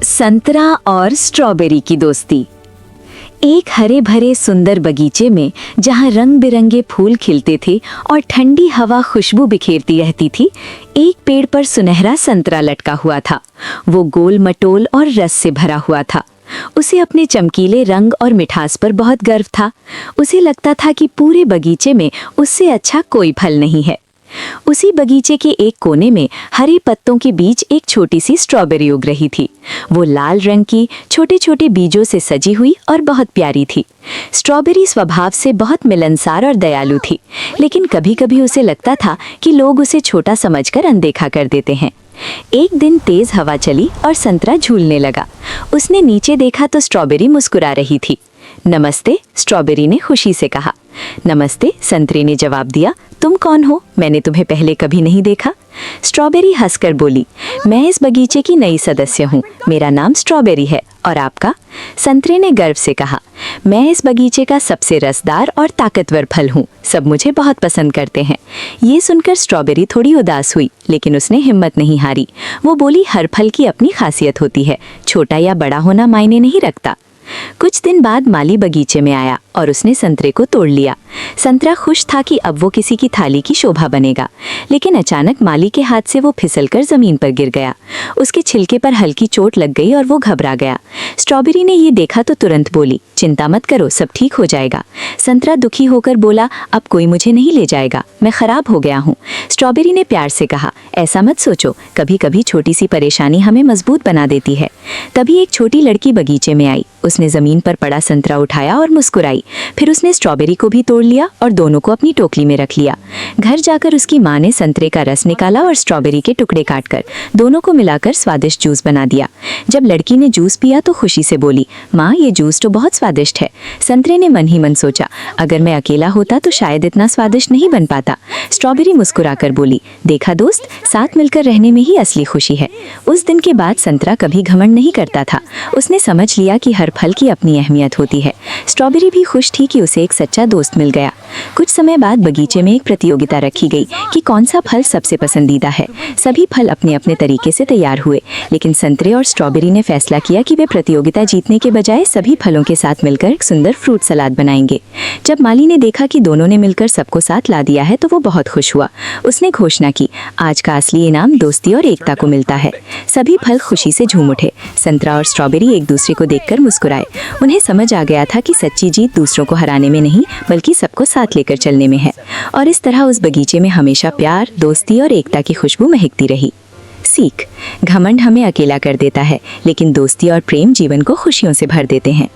संतरा और स्ट्रॉबेरी की दोस्ती। एक हरे भरे सुंदर बगीचे में जहाँ रंग बिरंगे फूल खिलते थे और ठंडी हवा खुशबू बिखेरती रहती थी, एक पेड़ पर सुनहरा संतरा लटका हुआ था। वो गोल मटोल और रस से भरा हुआ था। उसे अपने चमकीले रंग और मिठास पर बहुत गर्व था। उसे लगता था कि पूरे बगीचे में उससे अच्छा कोई फल नहीं है। उसी बगीचे के एक कोने में हरे पत्तों के बीच एक छोटी सी स्ट्रॉबेरी उग रही थी। वो लाल रंग की छोटे छोटे बीजों से सजी हुई और बहुत प्यारी थी। स्ट्रॉबेरी स्वभाव से बहुत मिलनसार और दयालु थी, लेकिन कभी कभी उसे लगता था कि लोग उसे छोटा समझकर अनदेखा कर देते हैं। एक दिन तेज हवा चली और संतरा झूलने लगा। उसने नीचे देखा तो स्ट्रॉबेरी मुस्कुरा रही थी। नमस्ते, स्ट्रॉबेरी ने खुशी से कहा। नमस्ते, संतरे ने जवाब दिया। तुम कौन हो? मैंने तुम्हें पहले कभी नहीं देखा। स्ट्रॉबेरी हंसकर बोली, मैं इस बगीचे की नई सदस्य हूँ। मेरा नाम स्ट्रॉबेरी है। और आपका? संतरे ने गर्व से कहा, मैं इस बगीचे का सबसे रसदार और ताकतवर फल हूँ। सब मुझे बहुत पसंद करते हैं। ये सुनकर स्ट्रॉबेरी थोड़ी उदास हुई, लेकिन उसने हिम्मत नहीं हारी। वो बोली, हर फल की अपनी खासियत होती है। छोटा या बड़ा होना मायने नहीं रखता। कुछ दिन बाद माली बगीचे में आया और उसने संतरे को तोड़ लिया। संतरा खुश था कि अब वो किसी की थाली की शोभा बनेगा, लेकिन अचानक माली के हाथ से वो फिसलकर जमीन पर गिर गया। उसके छिलके पर हल्की चोट लग गई और वो घबरा गया। स्ट्रॉबेरी ने ये देखा तो तुरंत बोली, चिंता मत करो, सब ठीक हो जाएगा। संतरा दुखी होकर बोला, अब कोई मुझे नहीं ले जाएगा, मैं खराब हो गया हूँ। स्ट्रॉबेरी ने प्यार से कहा, ऐसा मत सोचो, कभी कभी छोटी सी परेशानी हमें मजबूत बना देती है। तभी एक छोटी लड़की बगीचे में आई। उसने जमीन पर पड़ा संतरा उठाया और मुस्कुराई। फिर उसने स्ट्रॉबेरी को भी तोड़ लिया और दोनों को अपनी टोकरी में रख लिया। घर जाकर उसकी माँ ने संतरे का रस निकाला और स्ट्रॉबेरी के टुकड़े काटकर दोनों को मिलाकर स्वादिष्ट जूस बना दिया। जब लड़की ने जूस पिया तो खुशी से बोली, माँ, ये जूस तो बहुत स्वादिष्ट है। संतरे ने मन ही मन सोचा, अगर मैं अकेला होता तो शायद इतना स्वादिष्ट नहीं बन पाता। स्ट्रॉबेरी मुस्कुराकर बोली, देखा दोस्त, साथ मिलकर रहने में ही असली खुशी है। उस दिन के बाद संतरा कभी घमंड नहीं करता था। उसने समझ लिया कि हर फल की अपनी अहमियत होती है। स्ट्रॉबेरी भी खुश थी कि उसे एक सच्चा दोस्त मिल गया। कुछ समय बाद बगीचे में एक प्रतियोगिता रखी गई कि कौन सा फल सबसे पसंदीदा है। सभी फल अपने अपने तरीके से तैयार हुए, लेकिन संतरे और स्ट्रॉबेरी ने फैसला किया कि वे प्रतियोगिता जीतने के बजाय सभी फलों के साथ मिलकर एक सुंदर फ्रूट सलाद बनाएंगे। जब माली ने देखा कि दोनों ने मिलकर सबको साथ ला दिया है तो वो बहुत खुश हुआ। उसने घोषणा की, आज का असली इनाम दोस्ती और एकता को मिलता है। सभी फल खुशी से झूम उठे। संतरा और स्ट्रॉबेरी एक दूसरे को देखकर मुस्कुराए। उन्हें समझ आ गया था कि सच्ची जीत दूसरों को हराने में नहीं, बल्कि सबको साथ लेकर चलने में है। और इस तरह उस बगीचे में हमेशा प्यार, दोस्ती और एकता की खुशबू महकती रही। सीख, घमंड हमें अकेला कर देता है, लेकिन दोस्ती और प्रेम जीवन को खुशियों से भर देते हैं।